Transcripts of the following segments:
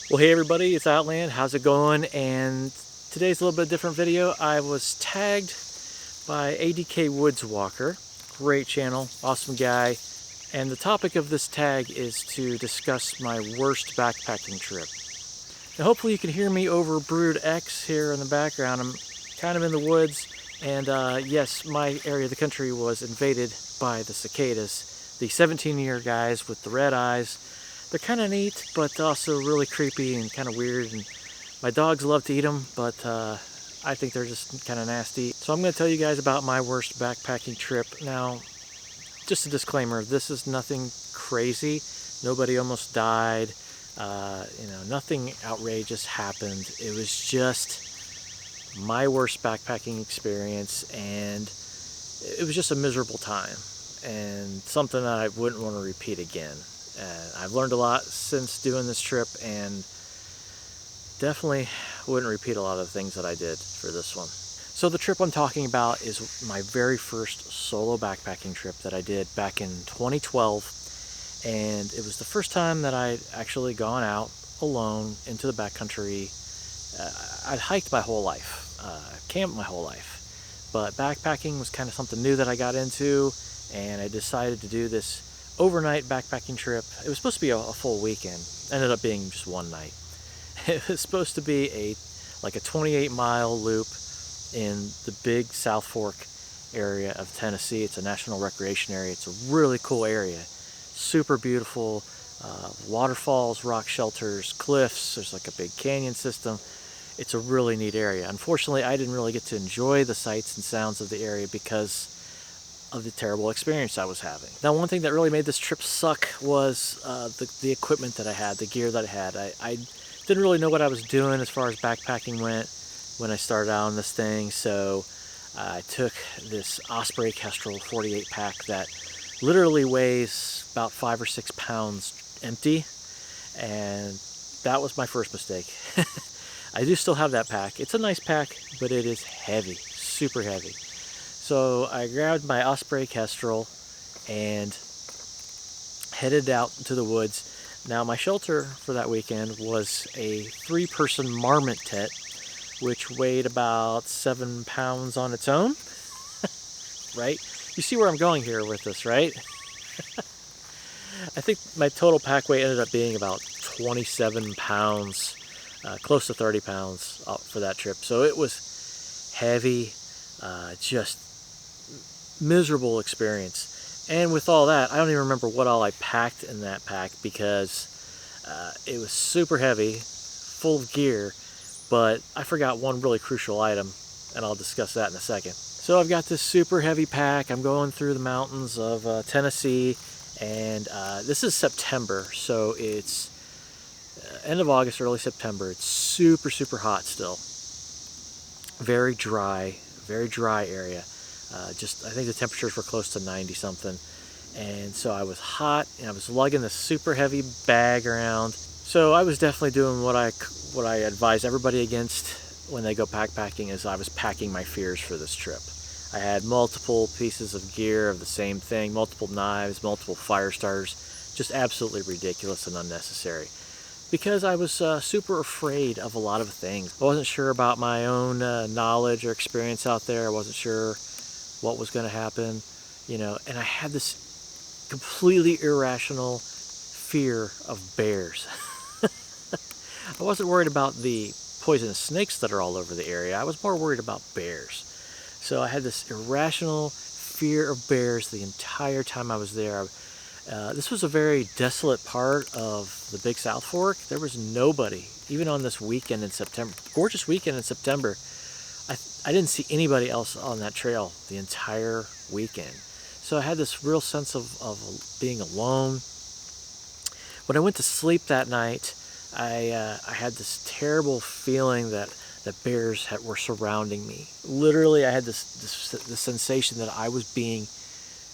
Well, hey everybody, it's Outland. How's it going? And today's a little bit different video. I was tagged by ADK Woods Walker. Great channel, awesome guy. And the topic of this tag is to discuss my worst backpacking trip. Now hopefully you can hear me over Brood X here in the background. I'm kind of in the woods, and yes, my area of the country was invaded by the cicadas. The 17-year guys with the red eyes. They're kind of neat, but also really creepy and kind of weird. And my dogs love to eat them, but I think they're just kind of nasty. So I'm going to tell you guys about my worst backpacking trip. Now, just a disclaimer, this is nothing crazy. Nobody almost died. Nothing outrageous happened. It was just my worst backpacking experience, and it was just a miserable time and something that I wouldn't want to repeat again. I've learned a lot since doing this trip, and definitely wouldn't repeat a lot of the things that I did for this one. So the trip I'm talking about is my very first solo backpacking trip that I did back in 2012, and it was the first time that I'd actually gone out alone into the backcountry. I'd hiked my whole life, camped my whole life, but backpacking was kind of something new that I got into, and I decided to do this overnight backpacking trip. It was supposed to be a full weekend. Ended up being just one night. It was supposed to be a 28-mile loop in the big South Fork area of Tennessee. It's a national recreation area. It's a really cool area. Super beautiful. Waterfalls, rock shelters, cliffs. There's like a big canyon system. It's a really neat area. Unfortunately, I didn't really get to enjoy the sights and sounds of the area because of the terrible experience I was having. Now, one thing that really made this trip suck was the equipment that I had, the gear that I had. I didn't really know what I was doing as far as backpacking went when I started out on this thing, so I took this Osprey Kestrel 48 pack that literally weighs about 5 or 6 pounds empty, and that was my first mistake. I do still have that pack. It's a nice pack, but it is heavy, super heavy. So I grabbed my Osprey Kestrel and headed out to the woods. Now, my shelter for that weekend was a 3-person marmot tent, which weighed about 7 pounds on its own. Right? You see where I'm going here with this, right? I think my total pack weight ended up being about 27 pounds, close to 30 pounds for that trip. So it was heavy, just miserable experience. And with all that, I don't even remember what all I packed in that pack because it was super heavy, full of gear, but I forgot one really crucial item, and I'll discuss that in a second. So I've got this super heavy pack. I'm going through the mountains of Tennessee, and this is September, so it's end of August, early September. It's super, super hot still. Very dry area. I think the temperatures were close to 90 something, and so I was hot, and I was lugging this super heavy bag around. So I was definitely doing what I advise everybody against when they go backpacking, is I was packing my fears for this trip. I had multiple pieces of gear of the same thing, multiple knives, multiple fire starters, just absolutely ridiculous and unnecessary, because I was super afraid of a lot of things. I wasn't sure about my own knowledge or experience out there. I wasn't sure what was going to happen, and I had this completely irrational fear of bears. I wasn't worried about the poisonous snakes that are all over the area. I was more worried about bears. So I had this irrational fear of bears the entire time I was there. This was a very desolate part of the Big South Fork. There was nobody, even on this weekend in September, gorgeous weekend in September. I didn't see anybody else on that trail the entire weekend. So I had this real sense of being alone. When I went to sleep that night, I had this terrible feeling that bears were surrounding me. Literally, I had this sensation that I was being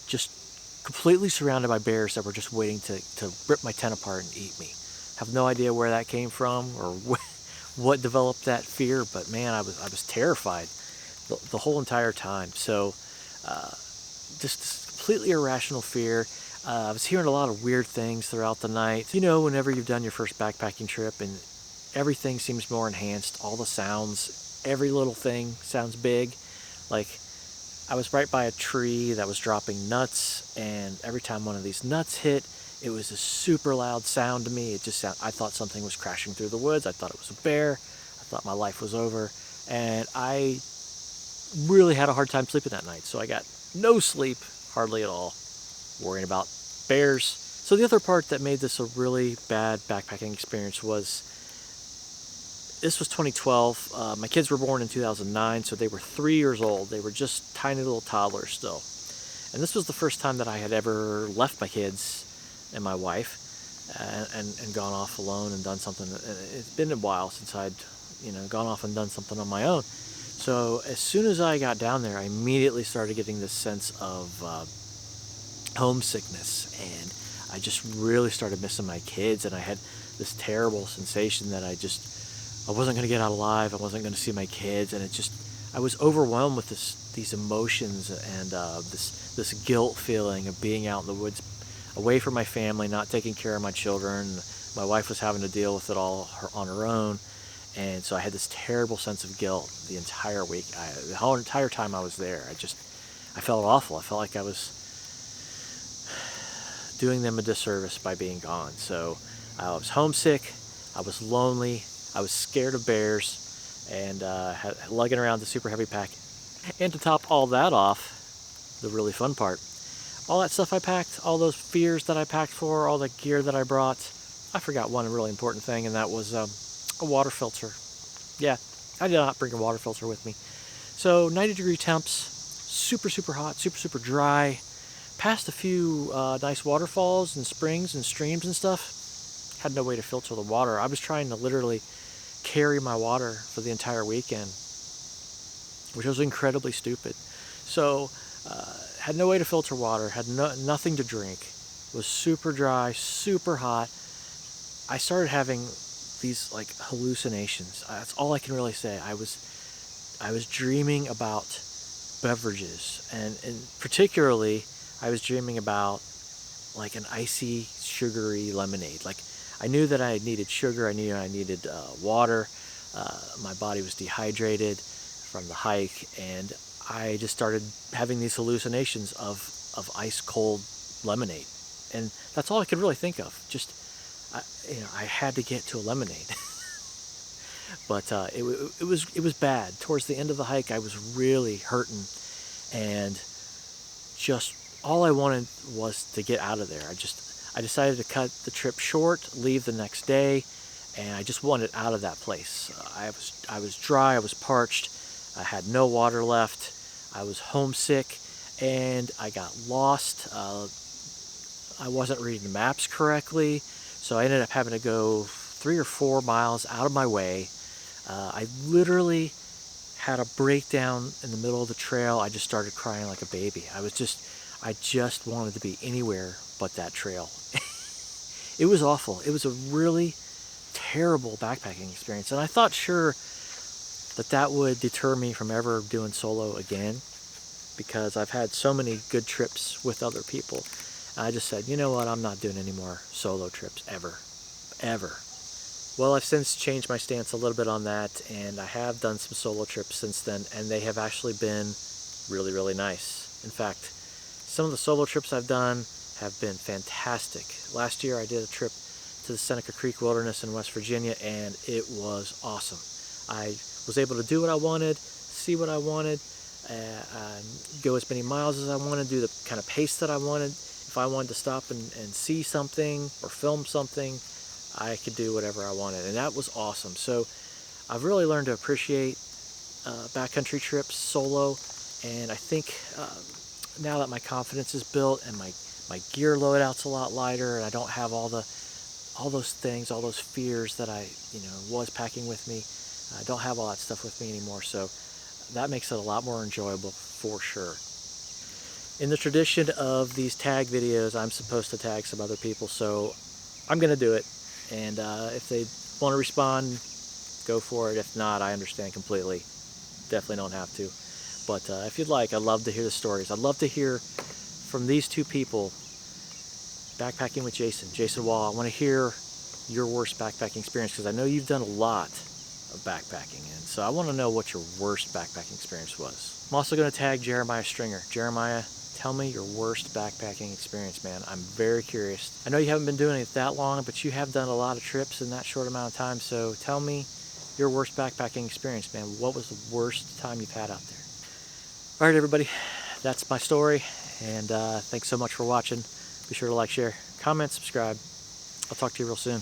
just completely surrounded by bears that were just waiting to rip my tent apart and eat me. Have no idea where that came from or what developed that fear, but man, I was terrified the whole entire time. So just this completely irrational fear. I was hearing a lot of weird things throughout the night. Whenever you've done your first backpacking trip and everything seems more enhanced. All the sounds, every little thing sounds big. Like, I was right by a tree that was dropping nuts, and every time one of these nuts hit, it was a super loud sound to me. It just I thought something was crashing through the woods. I thought it was a bear. I thought my life was over, and I really had a hard time sleeping that night. So I got no sleep, hardly at all, worrying about bears. So the other part that made this a really bad backpacking experience was, this was 2012. My kids were born in 2009, so they were 3 years old. They were just tiny little toddlers still. And this was the first time that I had ever left my kids and my wife and gone off alone and done something. It's been a while since I'd gone off and done something on my own. So as soon as I got down there, I immediately started getting this sense of homesickness, and I just really started missing my kids, and I had this terrible sensation that I wasn't going to get out alive. I wasn't going to see my kids, and I was overwhelmed with these emotions and this guilt feeling of being out in the woods, away from my family, not taking care of my children. My wife was having to deal with it all on her own, and so I had this terrible sense of guilt the entire week. The whole entire time I was there, I felt awful. I felt like I was doing them a disservice by being gone. So I was homesick, I was lonely, I was scared of bears, and lugging around the super heavy pack. And to top all that off, the really fun part, all that stuff I packed, all those fears that I packed for, all the gear that I brought, I forgot one really important thing, and that was a water filter. Yeah, I did not bring a water filter with me. So 90-degree temps, super, super hot, super, super dry. Passed a few nice waterfalls and springs and streams and stuff. Had no way to filter the water. I was trying to literally carry my water for the entire weekend, which was incredibly stupid. So had no way to filter water, had nothing to drink, was super dry, super hot. I started having these like hallucinations. That's all I can really say. I was dreaming about beverages, and particularly I was dreaming about like an icy, sugary lemonade. Like, I knew that I needed sugar, I knew I needed water. My body was dehydrated from the hike, and I just started having these hallucinations of ice cold lemonade. And that's all I could really think of. I had to get to a lemonade. But it was bad. Towards the end of the hike, I was really hurting, and just all I wanted was to get out of there. I decided to cut the trip short, leave the next day, and I just wanted out of that place. I was dry, I was parched, I had no water left, I was homesick, and I got lost. I wasn't reading the maps correctly, so I ended up having to go 3 or 4 miles out of my way. I literally had a breakdown in the middle of the trail. I just started crying like a baby. I just wanted to be anywhere but that trail. It was awful. It was a really terrible backpacking experience, and I thought sure that would deter me from ever doing solo again, because I've had so many good trips with other people. And I just said, you know what, I'm not doing any more solo trips ever. Well, I've since changed my stance a little bit on that, and I have done some solo trips since then, and they have actually been really, really nice. In fact, some of the solo trips I've done have been fantastic. Last year I did a trip to the Seneca Creek Wilderness in West Virginia, and it was awesome. I was able to do what I wanted, see what I wanted, go as many miles as I wanted, do the kind of pace that I wanted. If I wanted to stop and see something or film something, I could do whatever I wanted, and that was awesome. So I've really learned to appreciate backcountry trips solo, and I think now that my confidence is built and my gear loadout's a lot lighter, and I don't have all those things, all those fears that I was packing with me, I don't have all that stuff with me anymore. So that makes it a lot more enjoyable for sure. In the tradition of these tag videos, I'm supposed to tag some other people, so I'm gonna do it. And if they want to respond, go for it. If not, I understand completely. Definitely don't have to. But if you'd like, I'd love to hear the stories. I'd love to hear from these two people, Backpacking with Jason Wall. I want to hear your worst backpacking experience, because I know you've done a lot of backpacking, and so I want to know what your worst backpacking experience was. I'm also going to tag Jeremiah Stringer. Jeremiah, tell me your worst backpacking experience, man. I'm very curious. I know you haven't been doing it that long, but you have done a lot of trips in that short amount of time, so tell me your worst backpacking experience, man. What was the worst time you've had out there? All right, everybody, that's my story, and thanks so much for watching. Be sure to like, share, comment, subscribe. I'll talk to you real soon.